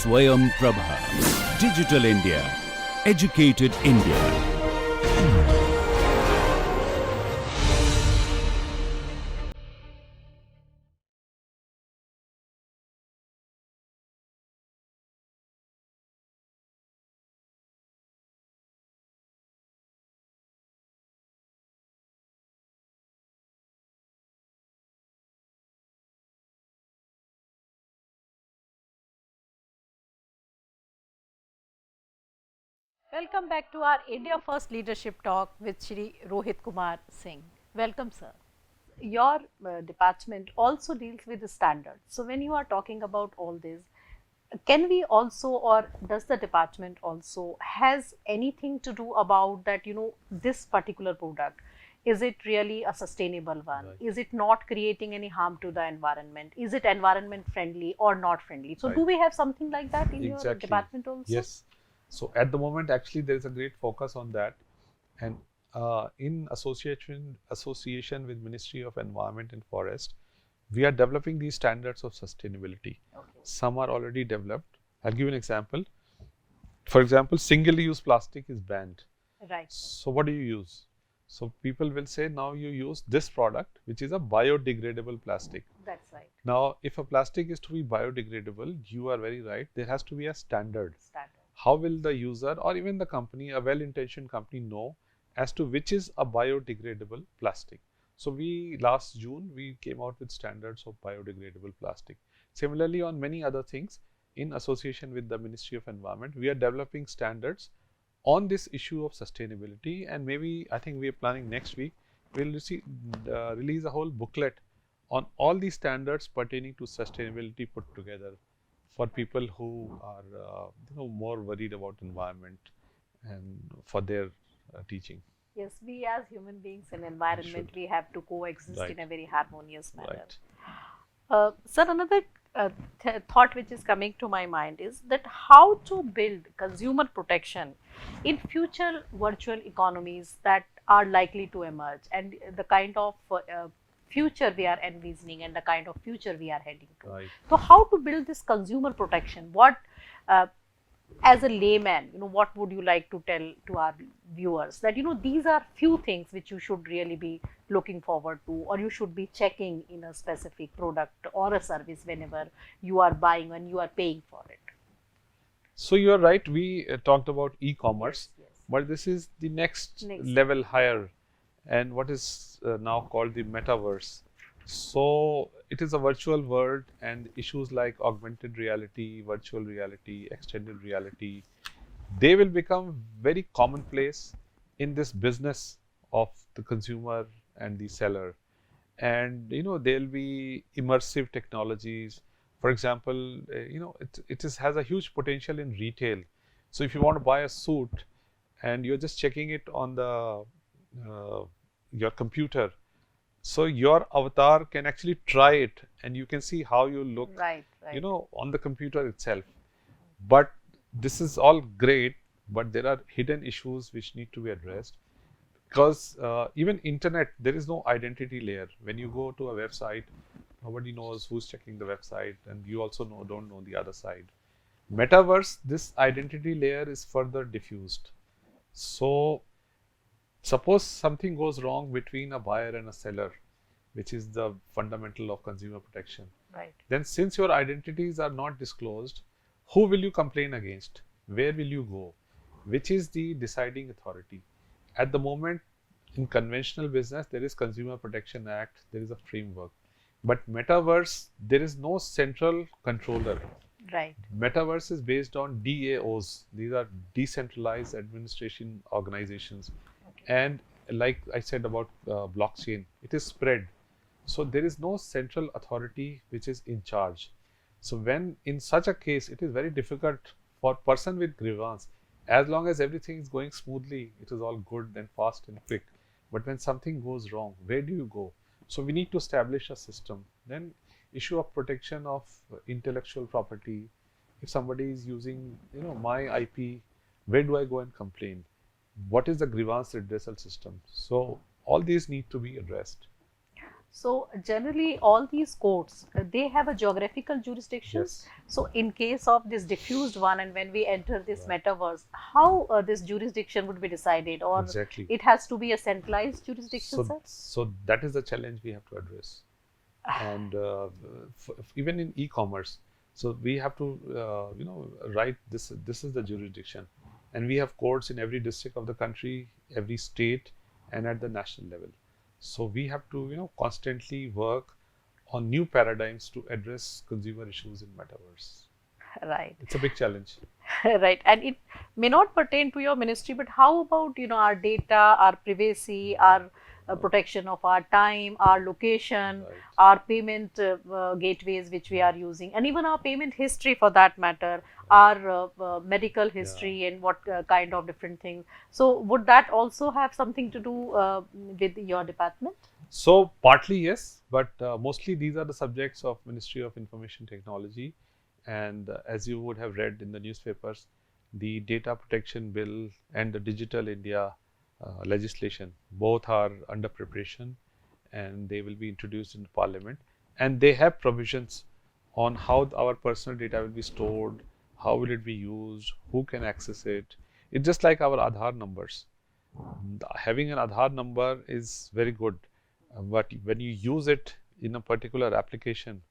Swayam Prabha. Digital India. Educated India. Welcome back to our India First Leadership Talk with Shri Rohit Kumar Singh. Welcome, sir. Your department also deals with the standards. So, when you are talking about all this, can we also, or does the department also has anything to do about that, this particular product? Is it really a sustainable one? Right. Is it not creating any harm to the environment? Is it environment friendly or not friendly? So, do Right. we have something like that in your Exactly. department also? Yes. So at the moment, actually, there is a great focus on that, and in association with Ministry of Environment and Forest, we are developing these standards of sustainability. Okay. Some are already developed. I'll give you an example. For example, single-use plastic is banned. Right. So what do you use? So people will say now you use this product, which is a biodegradable plastic. That's right. Now, if a plastic is to be biodegradable, you are very right. There has to be a standard. Standard. How will the user or even the company, a well-intentioned company, know as to which is a biodegradable plastic? So last June, we came out with standards of biodegradable plastic. Similarly, on many other things, in association with the Ministry of Environment, we are developing standards on this issue of sustainability, and maybe I think we are planning next week, we'll release a whole booklet on all these standards pertaining to sustainability put together for people who are more worried about environment and for their teaching. Yes, we as human beings in environment, Should. we have to coexist Right. in a very harmonious manner. Right. Sir, another thought which is coming to my mind is that how to build consumer protection in future virtual economies that are likely to emerge, and the kind of future we are envisioning and the kind of future we are heading to. Right. So, how to build this consumer protection? What as a layman, what would you like to tell to our viewers that, these are few things which you should really be looking forward to, or you should be checking in a specific product or a service whenever you are buying, when you are paying for it? So you are right. We talked about e-commerce, Yes, yes. but this is the next Next. level higher, and what is now called the metaverse. So it is a virtual world, and issues like augmented reality, virtual reality, extended reality, they will become very commonplace in this business of the consumer and the seller. And there'll be immersive technologies. For example, has a huge potential in retail. So if you want to buy a suit and you're just checking it on the your computer, so your avatar can actually try it and you can see how you look, Right, right. on the computer itself. But this is all great, but there are hidden issues which need to be addressed, because even internet, there is no identity layer. When you go to a website, nobody knows who's checking the website, and you also don't know the other side. Metaverse, this identity layer is further diffused. So suppose something goes wrong between a buyer and a seller, which is the fundamental of consumer protection. Right. Then since your identities are not disclosed, who will you complain against? Where will you go? Which is the deciding authority? At the moment, in conventional business, there is Consumer Protection Act, there is a framework. But metaverse, there is no central controller. Right. Metaverse is based on DAOs. These are decentralized administration organizations. Okay. And like I said about blockchain, it is spread. So there is no central authority which is in charge. So when in such a case, it is very difficult for person with grievance. As long as everything is going smoothly, it is all good and fast and quick. But when something goes wrong, where do you go? So we need to establish a system. Then issue of protection of intellectual property. If somebody is using, my IP, where do I go and complain? What is the grievance redressal system? So all these need to be addressed. So generally all these courts, they have a geographical jurisdictions. Yes. So in case of this diffused one, and when we enter this Right. metaverse, how this jurisdiction would be decided, or Exactly. it has to be a centralized jurisdiction, So, sir? so that is the challenge we have to address. And even in e-commerce, so we have to, write this. This is the jurisdiction, and we have courts in every district of the country, every state, and at the national level. So we have to, constantly work on new paradigms to address consumer issues in metaverse. Right. It's a big challenge. Right, and it may not pertain to your ministry, but how about our data, our privacy, our protection of our time, our location, Right. our payment gateways which we are using, and even our payment history for that matter, our medical history, and what kind of different things. So would that also have something to do with your department? So partly yes, but mostly these are the subjects of Ministry of Information Technology, and as you would have read in the newspapers, the Data Protection Bill and the Digital India legislation both are under preparation, and they will be introduced in Parliament, and they have provisions on how our personal data will be stored, how will it be used, who can access it. It's just like our Aadhaar numbers. Having an Aadhaar number is very good, but when you use it in a particular application,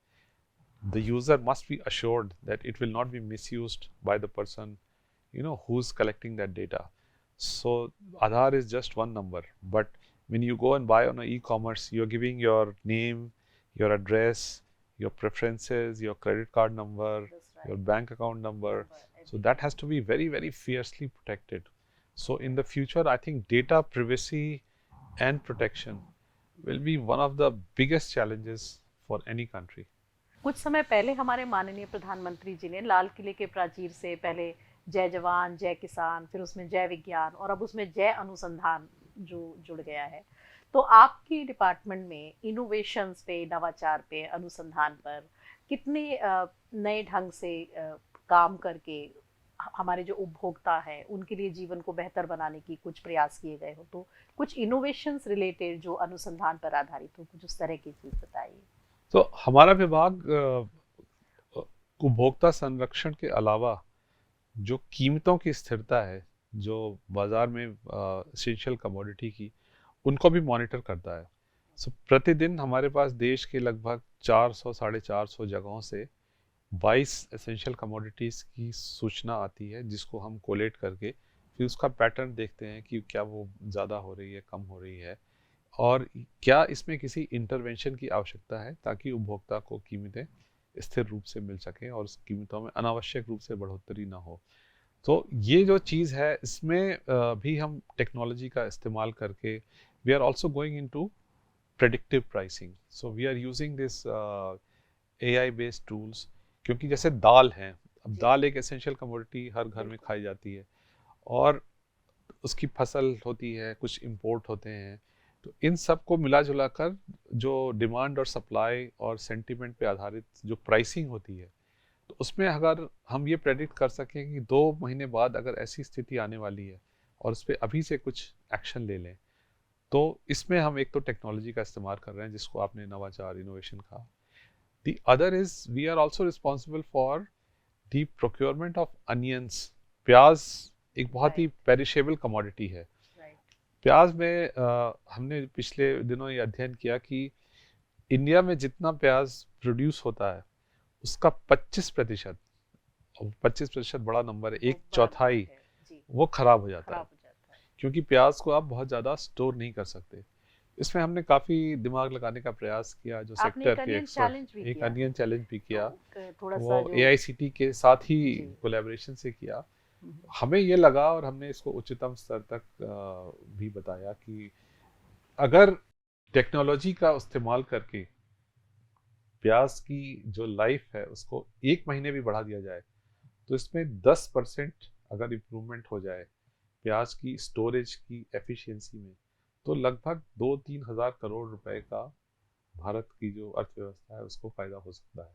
the user must be assured that it will not be misused by the person, who's collecting that data. So Aadhaar is just one number, but when you go and buy on an e-commerce, you're giving your name, your address, your preferences, your credit card number, your bank account number. So that has to be very, very fiercely protected. So in the future, I think data privacy and protection will be one of the biggest challenges for any country. कुछ समय पहले हमारे माननीय प्रधानमंत्री जी ने लाल किले के प्राचीर से पहले जय जवान जय किसान, फिर उसमें जय विज्ञान, और अब उसमें जय अनुसंधान जो जुड़ गया है। तो आपकी डिपार्टमेंट में इनोवेशंस पे, नवाचार पे, अनुसंधान पर कितने नए ढंग से काम करके हमारे जो उपभोक्ता है उनके लिए जीवन को बेहतर बनाने की कुछ प्रयास किए गए हो, तो कुछ इनोवेशंस रिलेटेड जो अनुसंधान पर आधारित हो, कुछ उस तरह की चीज बताइए। तो हमारा विभाग उपभोक्ता संरक्षण के अलावा जो कीमतों की स्थिरता है, जो बाजार में एसेंशियल कमोडिटी की, उनको भी मॉनिटर करता है। सो प्रतिदिन हमारे पास देश के लगभग 400 साढ़े 400 जगहों से 22 एसेंशियल कमोडिटीज़ की सूचना आती है, जिसको हम कोलेट करके फिर उसका पैटर्न देखते हैं कि क्या वो ज़्यादा हो रही है, कम हो रही है, और क्या इसमें किसी इंटरवेंशन की आवश्यकता है ताकि उपभोक्ता को कीमतें स्थिर रूप से मिल सकें और उस कीमतों में अनावश्यक रूप से बढ़ोतरी ना हो। तो ये जो चीज़ है, इसमें भी हम टेक्नोलॉजी का इस्तेमाल करके we are also going into predictive pricing. So we are using this AI based tools, क्योंकि जैसे दाल है, अब दाल एक एसेंशियल कमोडिटी हर घर में खाई जाती है, और उसकी फसल होती है, कुछ इंपोर्ट होते हैं, तो इन सब को मिला जुला कर जो डिमांड और सप्लाई और सेंटीमेंट पे आधारित जो प्राइसिंग होती है, तो उसमें अगर हम ये प्रेडिक्ट कर सकें कि 2 महीने बाद अगर ऐसी स्थिति आने वाली है और उस पर अभी से कुछ एक्शन ले लें, तो इसमें हम एक तो टेक्नोलॉजी का इस्तेमाल कर रहे हैं, जिसको आपने नवाचार इनोवेशन कहा। The other is we are also responsible for the procurement of onions. प्याज एक बहुत ही पेरिशेबल कमोडिटी है। प्याज में हमने पिछले दिनों ये अध्ययन किया कि इंडिया में जितना प्याज प्रोड्यूस होता है उसका 25%, 25% बड़ा नंबर है, एक चौथाई वो खराब हो जाता है, क्योंकि प्याज को आप बहुत ज़्यादा स्टोर नहीं कर सकते। इसमें हमने काफ़ी दिमाग लगाने का प्रयास किया, जो सेक्टर के एक्सपर्ट, एक अनियन चैलेंज भी किया, वो AICT के साथ ही कोलैबोरेशन से किया। हमें ये लगा, और हमने इसको उच्चतम स्तर तक भी बताया, कि अगर टेक्नोलॉजी का इस्तेमाल करके प्याज की जो लाइफ है उसको 1 महीने भी बढ़ा दिया जाए, तो इसमें 10% अगर इम्प्रूवमेंट हो जाए प्याज की स्टोरेज की एफिशिएंसी में, तो लगभग 2-3 हज़ार करोड़ रुपए का भारत की जो अर्थव्यवस्था है उसको फायदा हो सकता है,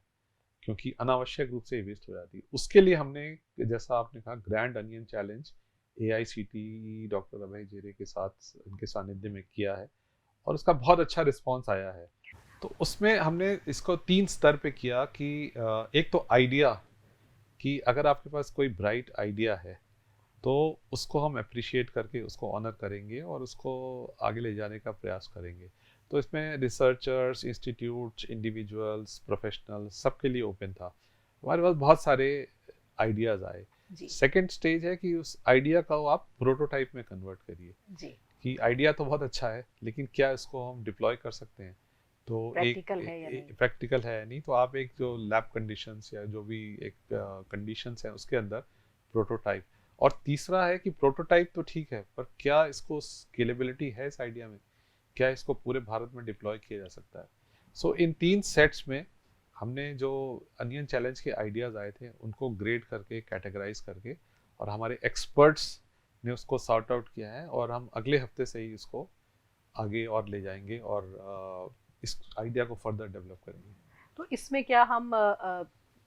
क्योंकि अनावश्यक रूप से वेस्ट हो जाती है। उसके लिए हमने, जैसा आपने कहा, grand onion challenge AICT doctor Abhay Jere के साथ, उनके सानिध्य में किया है, और उसका बहुत अच्छा रिस्पॉन्स आया है। तो उसमें हमने इसको 3 स्तर पे किया कि एक तो आइडिया, कि अगर आपके पास कोई ब्राइट आइडिया है तो उसको हम अप्रिशिएट करके उसको ऑनर करेंगे और उसको आगे ले जाने का प्रयास करेंगे। तो इसमें रिसर्चर्स, इंस्टीट्यूट्स, इंडिविजुअल्स, प्रोफेशनल्स सबके लिए ओपन था। हमारे पास बहुत सारे आइडियाज़ आए। जी सेकेंड स्टेज है कि उस आइडिया का आप प्रोटोटाइप में कन्वर्ट करिए, जी कि आइडिया तो बहुत अच्छा है लेकिन क्या इसको हम डिप्लॉय कर सकते हैं। तो प्रैक्टिकल है या नहीं। प्रैक्टिकल है नहीं, तो आप एक जो लैब कंडीशंस या जो भी एक कंडीशंस हैं उसके अंदर प्रोटोटाइप। और तीसरा है कि प्रोटोटाइप तो ठीक है, पर क्या इसको स्केलेबिलिटी है इस आइडिया में, क्या इसको पूरे भारत में डिप्लॉय किया जा सकता है। सो इन 3 सेट्स में हमने जो अनियन चैलेंज के आइडियाज़ आए थे उनको ग्रेड करके, कैटेगराइज करके, और हमारे एक्सपर्ट्स ने उसको सॉर्ट आउट किया है, और हम अगले हफ्ते से ही इसको आगे और ले जाएंगे और इस आइडिया को फर्दर डेवलप करेंगे। तो इसमें क्या हम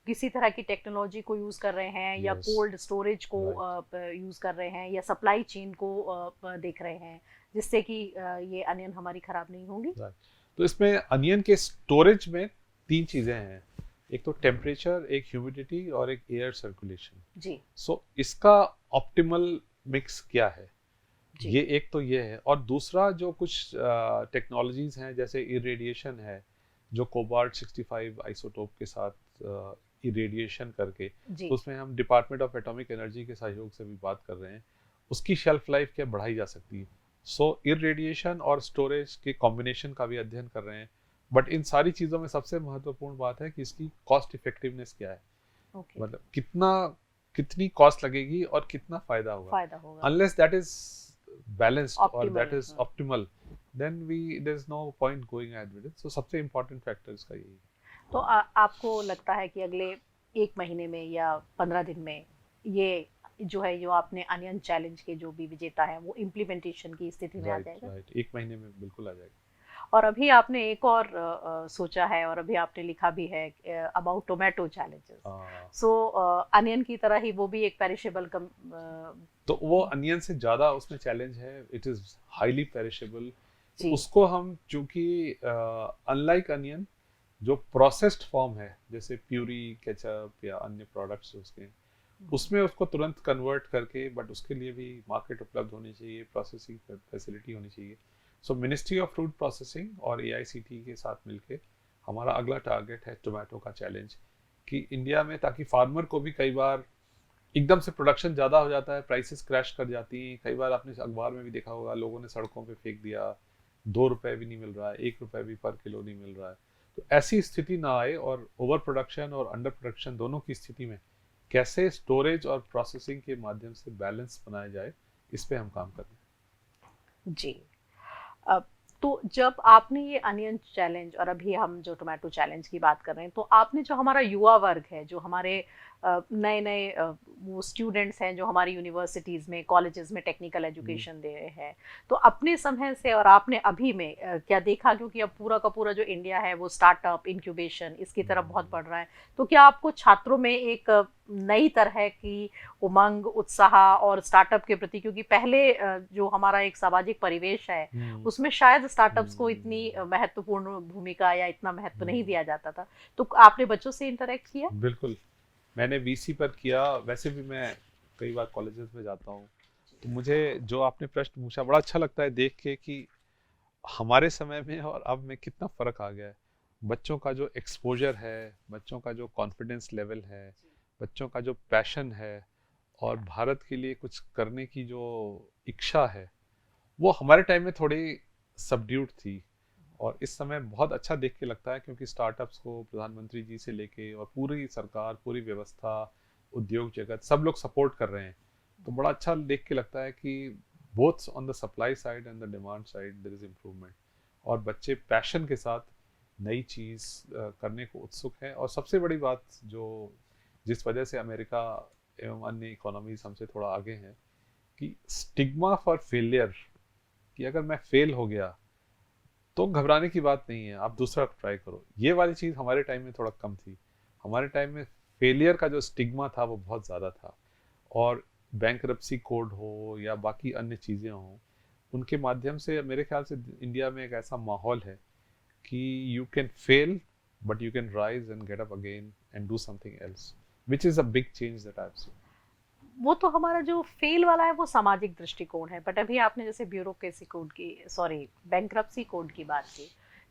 किसी तरह की टेक्नोलॉजी को यूज़ कर रहे हैं या Yes. कोल्ड स्टोरेज को Right. यूज़ कर रहे हैं या सप्लाई चेन को देख रहे हैं जिससे कि ये अनियन हमारी ख़राब नहीं होंगी? Right. तो इसमें अनियन के स्टोरेज में 3 चीज़ें हैं। एक तो टेम्परेचर, एक ह्यूमिडिटी और एक एयर सर्कुलेशन। जी सो इसका ऑप्टिमल मिक्स क्या है, जी ये एक तो ये है। और दूसरा जो कुछ टेक्नोलॉजीज हैं जैसे इरेडिएशन है, जो कोबाल्ट 65 आइसोटोप के साथ इरेडिएशन करके, जी तो उसमें हम डिपार्टमेंट ऑफ एटॉमिक एनर्जी के सहयोग से भी बात कर रहे हैं, उसकी शेल्फ लाइफ क्या बढ़ाई जा सकती है। सो इरेडिएशन और स्टोरेज के कॉम्बिनेशन का भी अध्ययन कर रहे हैं। बट इन सारी चीज़ों में सबसे महत्वपूर्ण बात है कि इसकी कॉस्ट इफेक्टिवनेस क्या है, ओके मतलब कितनी कॉस्ट लगेगी और कितना फायदा होगा। फायदा होगा। Unless that is balanced or Optimal, that is हाँ। optimal, then there is no point going ahead with it. So सबसे important factor इसका यही है। तो आपको लगता है कि अगले 1 महीने में या 15 दिन में ये जो है जो आपने अनियन चैलेंज के जो भी विजेता है वो इम्प्लीमेंटेशन की स्थिति में आ जाएगा? राइट, 1 महीने में बिल्कुल आ जाएगा। और अभी आपने एक और सोचा है और अभी आपने लिखा भी है अबाउट टोमेटो चैलेंजेस। हाँ। सो अनियन की तरह ही वो भी एक पेरिशेबल तो वो अनियन से ज़्यादा उसमें चैलेंज है, इट इज़ हाईली पेरिशेबल। जी उसको हम चूंकि अनलाइक अनियन जो प्रोसेस्ड फॉर्म है, जैसे प्यूरी, केचप या अन्य प्रोडक्ट्स उसके, उसमें उसको तुरंत कन्वर्ट करके, बट उसके लिए भी मार्केट उपलब्ध होनी चाहिए, प्रोसेसिंग फैसिलिटी होनी चाहिए। सो मिनिस्ट्री ऑफ फूड प्रोसेसिंग और AICT के साथ मिलके हमारा अगला टारगेट है टोमेटो का चैलेंज, कि इंडिया में, ताकि फार्मर को भी, कई बार एकदम से प्रोडक्शन ज़्यादा हो जाता है, प्राइसेस क्रैश कर जाती हैं। कई बार आपने अखबार में भी देखा होगा, लोगों ने सड़कों पे फेंक दिया, 2 रुपए भी नहीं मिल रहा है, 1 रुपए भी पर किलो नहीं मिल रहा है। तो ऐसी स्थिति ना आए, और ओवर प्रोडक्शन और अंडर प्रोडक्शन दोनों की स्थिति में कैसे स्टोरेज और प्रोसेसिंग के माध्यम से बैलेंस बनाया जाए, इस पे हम काम कर रहे हैं। जी। तो जब आपने ये अनियन चैलेंज और अभी हम जो टोमेटो चैलेंज की बात कर रहे हैं, तो आपने जो हमारा युवा वर्ग है, जो हमारे नए नए वो स्टूडेंट्स हैं जो हमारी यूनिवर्सिटीज़ में, कॉलेजेस में टेक्निकल एजुकेशन दे रहे हैं, तो अपने समय से और आपने अभी में क्या देखा, क्योंकि अब पूरा का पूरा जो इंडिया है वो स्टार्टअप इंक्यूबेशन इसकी तरफ बहुत बढ़ रहा है, तो क्या आपको छात्रों में एक नई तरह की उमंग, उत्साह और स्टार्टअप के प्रति, क्योंकि पहले जो हमारा एक सामाजिक परिवेश है उसमें शायद स्टार्टअप्स को इतनी महत्वपूर्ण भूमिका या इतना महत्व नहीं दिया जाता था, तो आपने बच्चों से इंटरेक्ट किया? बिल्कुल, मैंने VC पर किया। वैसे भी मैं कई बार कॉलेजेस में जाता हूँ, तो मुझे जो आपने प्रश्न पूछा बड़ा अच्छा लगता है देख के, कि हमारे समय में और अब में कितना फ़र्क आ गया है। बच्चों का जो एक्सपोजर है, बच्चों का जो कॉन्फिडेंस लेवल है, बच्चों का जो पैशन है, और भारत के लिए कुछ करने की जो इच्छा है, वो हमारे टाइम में थोड़ी सबड्यूड थी। और इस समय बहुत अच्छा देख के लगता है, क्योंकि स्टार्टअप्स को प्रधानमंत्री जी से लेके और पूरी सरकार, पूरी व्यवस्था, उद्योग जगत, सब लोग सपोर्ट कर रहे हैं। तो बड़ा अच्छा देख के लगता है कि both on the supply side and the demand side there is improvement, और बच्चे पैशन के साथ नई चीज़ करने को उत्सुक हैं। और सबसे बड़ी बात जो जिस वजह से अमेरिका एवं अन्य इकोनॉमीज हमसे थोड़ा आगे हैं, कि स्टिग्मा फॉर फेलियर, कि अगर मैं फेल हो गया तो घबराने की बात नहीं है, आप दूसरा ट्राई करो। ये वाली चीज़ हमारे टाइम में थोड़ा कम थी। हमारे टाइम में फेलियर का जो स्टिग्मा था वो बहुत ज़्यादा था, और बैंकरप्सी कोड हो या बाकी अन्य चीज़ें हों, उनके माध्यम से मेरे ख्याल से इंडिया में एक ऐसा माहौल है कि you can fail but you can rise and get up again and do something else, which is a big change that I have seen. वो तो हमारा जो फेल वाला है वो सामाजिक दृष्टिकोण है, बट अभी आपने जैसे ब्यूरोक्रेसी कोड की, सॉरी, बैंक्रप्सी कोड की बात की,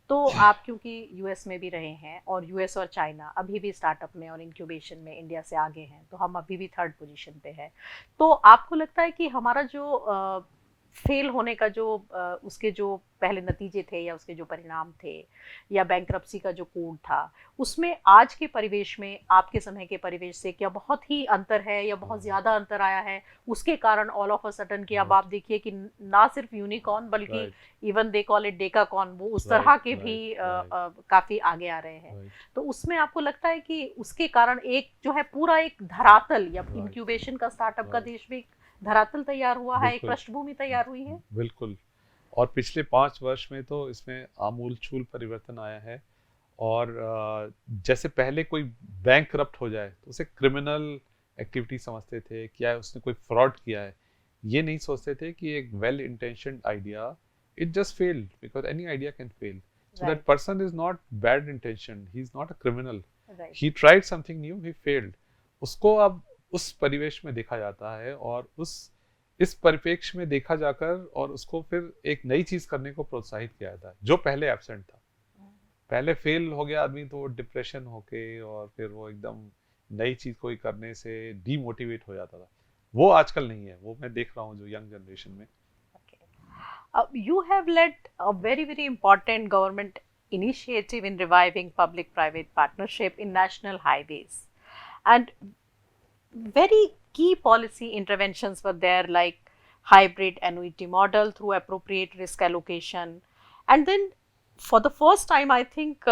तो आप क्योंकि यूएस में भी रहे हैं और यूएस और चाइना अभी भी स्टार्टअप में और इंक्यूबेशन में इंडिया से आगे हैं, तो हम अभी भी थर्ड पोजीशन पे है। तो आपको लगता है कि हमारा जो फेल होने का जो उसके जो पहले नतीजे थे या उसके जो परिणाम थे या बैंक्रप्सी का जो कोड था, उसमें आज के परिवेश में आपके समय के परिवेश से क्या बहुत ही अंतर है या बहुत ज़्यादा अंतर आया है? उसके कारण ऑल ऑफ अ सडन कि अब आप देखिए कि ना सिर्फ यूनिकॉर्न बल्कि even they call it decacorn, वो उस तरह के भी काफ़ी आगे आ रहे हैं। तो उसमें आपको लगता है कि उसके कारण एक जो है पूरा एक धरातल या इंक्यूबेशन का स्टार्टअप का देश में धरातल तैयार हुआ है, एक पृष्ठभूमि तैयार हुई है? बिल्कुल। और पिछले 5 वर्ष में तो इसमें आमूल-चूल परिवर्तन आया है। और जैसे पहले कोई बैंक करप्ट हो जाए तो उसे क्रिमिनल एक्टिविटी समझते थे, क्या है उसने कोई फ्रॉड किया है, ये नहीं सोचते थे कि एक well intentioned idea, it just failed because any idea can fail, so that person is not bad intentioned, he is not a criminal, he tried something new, he failed. उसको अब उस परिवेश में देखा जाता है और इस परिप्रेक्ष्य में देखा जाकर और उसको फिर एक नई चीज करने को प्रोत्साहित किया जाता है जो पहले एब्सेंट था। पहले फेल हो गया आदमी तो डिप्रेशन होके और फिर वो एकदम नई चीज कोई करने से डीमोटिवेट हो जाता था, वो आजकल नहीं है, वो मैं देख रहा हूँ जो यंग जनरेशन में। You have led a very, very important government initiative in reviving public-private partnership in national highways, and very key policy interventions were there, like hybrid annuity model through appropriate risk allocation, and then for the first time I think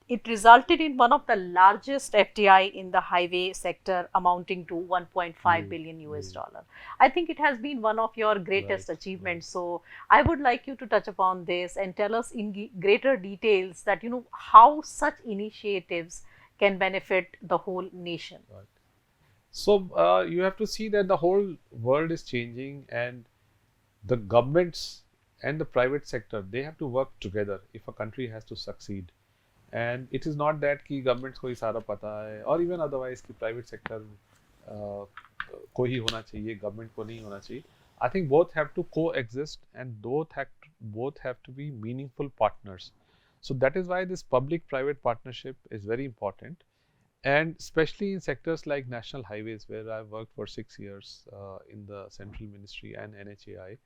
it resulted in one of the largest FDI in the highway sector amounting to 1.5 billion US dollar. I think it has been one of your greatest achievements. So I would like you to touch upon this and tell us in greater details that how such initiatives can benefit the whole nation. So you have to see that the whole world is changing and the governments and the private sector, they have to work together if a country has to succeed. And it is not that कि governments को ही सारा पता है और even otherwise कि private sector को ही होना चाहिए, government को नहीं होना चाहिए. I think both have to coexist and both have to be meaningful partners. So that is why this public-private partnership is very important. And especially in sectors like national highways, where I've worked for 6 years in the central ministry and NHAI,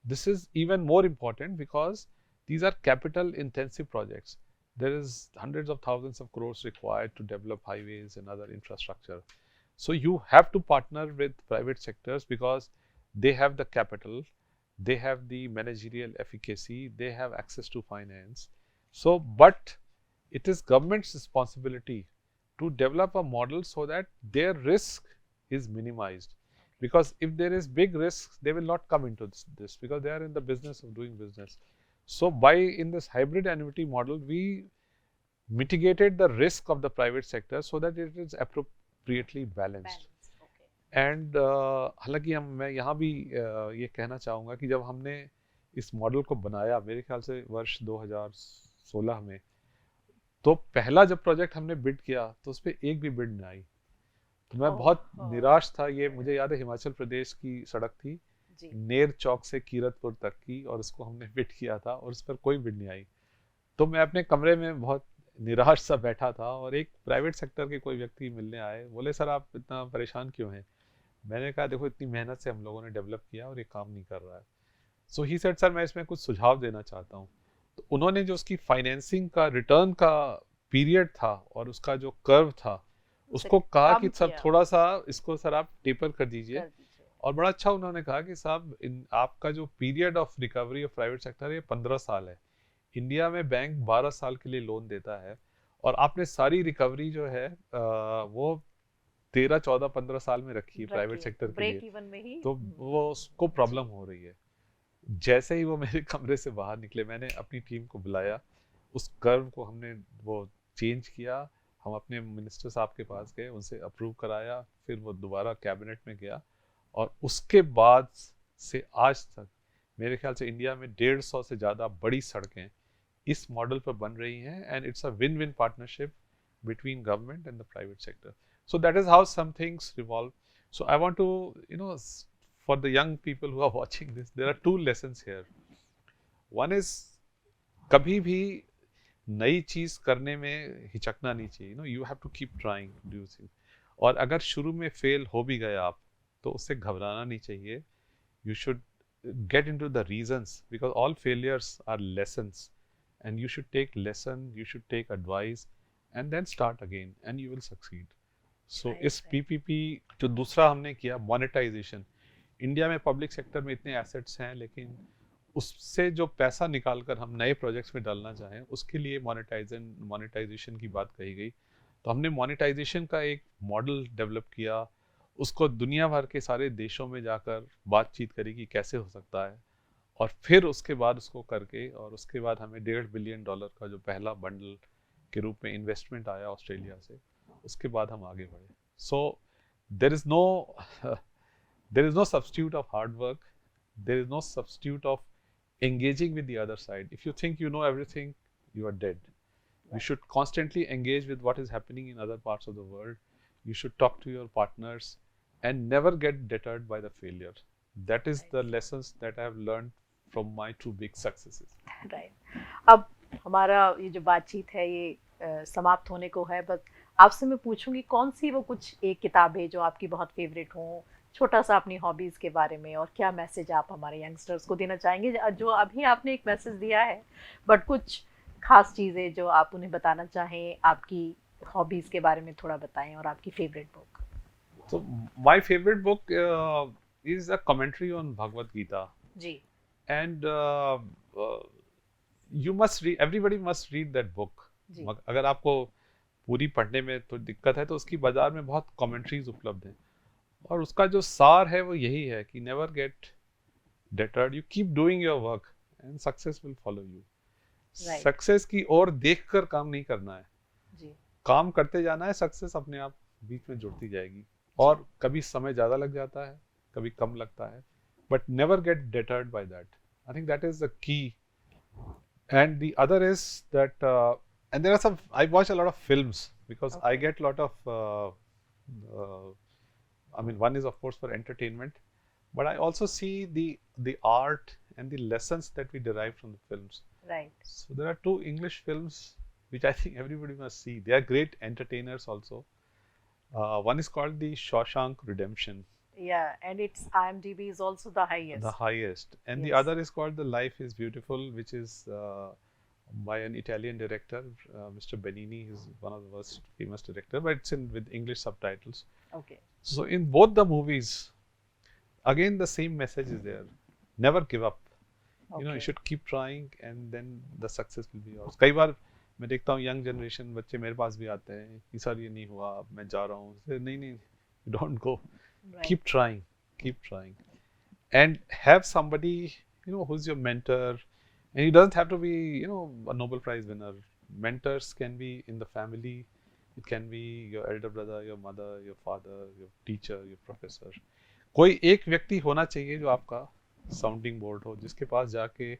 this is even more important because these are capital intensive projects. There is hundreds of thousands of crores required to develop highways and other infrastructure. So you have to partner with private sectors because they have the capital, they have the managerial efficacy, they have access to finance. So, but it is government's responsibility to develop a model so that their risk is minimized. Because if there is big risks, they will not come into this because they are in the business of doing business. So in this hybrid annuity model, we mitigated the risk of the private sector so that it is appropriately balanced. And हालांकि मैं यहाँ भी ये कहना चाहूँगा कि जब हमने इस मॉडल को बनाया मेरे ख्याल से वर्ष 2016 में, तो पहला जब प्रोजेक्ट हमने बिड किया तो उस पर एक भी बिड नहीं आई, तो मैं बहुत निराश था। ये मुझे याद है हिमाचल प्रदेश की सड़क थी नेर चौक से कीरतपुर तक की और उसको हमने बिड किया था और उस पर कोई बिड नहीं आई। तो मैं अपने कमरे में बहुत निराश सा बैठा था और एक प्राइवेट सेक्टर के कोई व्यक्ति मिलने आए, बोले सर आप इतना परेशान क्यों हैं? मैंने कहा देखो इतनी मेहनत से हम लोगों ने डेवलप किया और ये काम नहीं कर रहा है। सो ही सेड सर मैं इसमें कुछ सुझाव देना चाहता हूँ। तो उन्होंने जो उसकी फाइनेंसिंग का रिटर्न का पीरियड था और उसका जो कर्व था उसको कहा कि सर थोड़ा सा इसको सर आप टेपर कर दीजिए। और बड़ा अच्छा उन्होंने कहा कि साहब आपका जो period of recovery of private sector ये 15 साल है। इंडिया में बैंक 12 साल के लिए लोन देता है और आपने सारी रिकवरी जो है वो 13, 14, 15 साल में रखी है प्राइवेट सेक्टर के लिए, तो वो उसको प्रॉब्लम हो रही है। जैसे ही वो मेरे कमरे से बाहर निकले मैंने अपनी टीम को बुलाया, उस कर्व को हमने वो चेंज किया, हम अपने मिनिस्टर साहब के पास गए, उनसे अप्रूव कराया, फिर वो दोबारा कैबिनेट में गया और उसके बाद से आज तक मेरे ख्याल से इंडिया में 150 से ज़्यादा बड़ी सड़कें इस मॉडल पर बन रही हैं, and it's a win win partnership between government and the private sector. So that is how some things revolve. So I want to, for the young people who are watching this, there are 2 lessons here. One is, कभी भी नई चीज करने में हिचकना नहीं चाहिए. You have to keep trying, do you think? और अगर शुरू में फेल हो भी गए आप, तो उससे घबराना नहीं चाहिए. You should get into the reasons, because all failures are lessons, and you should take lesson, you should take advice, and then start again, and you will succeed. So इस PPP जो दूसरा हमने किया, monetization, इंडिया में public sector में इतने assets हैं, लेकिन उससे जो पैसा निकाल कर हम नए प्रोजेक्ट्स में डालना चाहें, उसके लिए मोनेटाइजेशन की बात कही गई. तो हमने मोनेटाइजेशन का एक मॉडल डेवलप किया, उसको दुनिया भर के सारे देशों में जाकर बातचीत करी कि कैसे हो सकता है, और फिर उसके बाद उसको करके, और उसके बाद हमें $1.5 बिलियन का जो पहला बंडल के रूप में इन्वेस्टमेंट आया ऑस्ट्रेलिया से, उसके बाद हम आगे बढ़े. So there is no substitute of hard work, there is no substitute of engaging with the other side. If you think you know everything, you are dead. You should constantly engage with what is happening in other parts of the world. You should talk to your partners and never get deterred by the failure. That is the lessons that I have learned from my 2 big successes. Right. अब हमारा ये जो बातचीत है ये समाप्त होने को है, बस आपसे मैं पूछूंगी कौन सी वो कुछ एक किताब है जो आपकी बहुत फेवरेट हो, छोटा सा अपनी हॉबीज़ के बारे में, और क्या मैसेज आप हमारे यंगस्टर्स को देना चाहेंगे. जो अभी आपने एक मैसेज दिया है, बट कुछ खास चीज़ें जो आप उन्हें बताना चाहें, आपकी हॉबीज़ के बारे में थोड़ा बताएं, और आपकी favourite book. So my favorite book is a commentary on Bhagavad Gita. जी. And you must read, everybody must read that book. अगर आपको पूरी पढ़ने में तो दिक्कत है, तो उसकी बाजार में बहुत कमेंट्रीज उपलब्ध हैं, और उसका जो सार है वो यही है कि never get deterred, you keep doing your work and success will follow you. Right. Success की ओर देखकर काम नहीं करना है, जी. काम करते जाना है, सक्सेस अपने आप बीच में जुड़ती जाएगी. और कभी समय ज़्यादा लग जाता है, कभी कम लगता है, but never get deterred by that. I think that is the key. And the other is that, and there are some, I watch a lot of films, because I get a lot of, I mean, one is of course for entertainment, but I also see the art and the lessons that we derive from the films. Right. So there are 2 English films which I think everybody must see. They are great entertainers also. One is called The Shawshank Redemption. Yeah, and its IMDb is also the highest. The highest. And Yes. the other is called The Life is Beautiful, which is by an Italian director, Mr. Benigni. He's one of the most famous directors, but it's with English subtitles. Okay. So in both the movies, again the same message is there. Never give up. You know, you should keep trying, and then the success will be yours. कई बार मैं देखता हूँ young generation बच्चे मेरे पास भी आते हैं कि सर ये नहीं हुआ, अब मैं जा रहा हूँ. नहीं, don't go. Right. Keep trying, and have somebody, who's your mentor. And he doesn't have to be, a Nobel Prize winner. Mentors can be in the family. It can be your elder brother, your mother, your father, your teacher, your professor. कोई एक व्यक्ति होना चाहिए जो आपका sounding board हो, जिसके पास जाके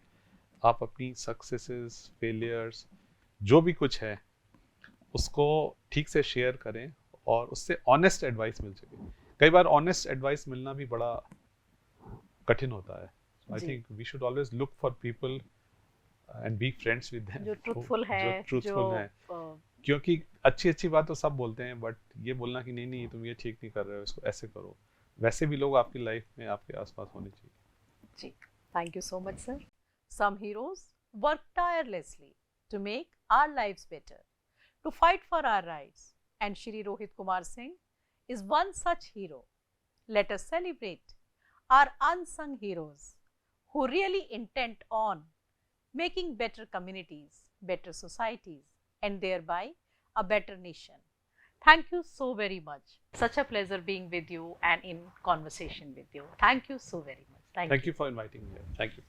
आप अपनी सक्सेसेस, फेलियर्स, जो भी कुछ है उसको ठीक से शेयर करें, और उससे ऑनेस्ट एडवाइस मिल सके. कई बार ऑनेस्ट एडवाइस मिलना भी बड़ा कठिन होता है. I think we should always look for people and be friends with them, जो ट्रूथफुल है, क्योंकि अच्छी बात तो सब बोलते हैं, बट ये बोलना कि नहीं तुम ये ठीक नहीं कर रहे हो, इसको ऐसे करो, वैसे भी लोग आपकी लाइफ में आपके आसपास होने चाहिए. जी, thank you so much sir. Some heroes work tirelessly to make our lives better, to fight for our rights, and Shri Rohit Kumar Singh is one such hero. Let us celebrate our unsung heroes who really intent on making better communities, better societies, and thereby a better nation. Thank you so very much. Such a pleasure being with you and in conversation with you. Thank you so very much. Thank you. Thank you for inviting me. Thank you.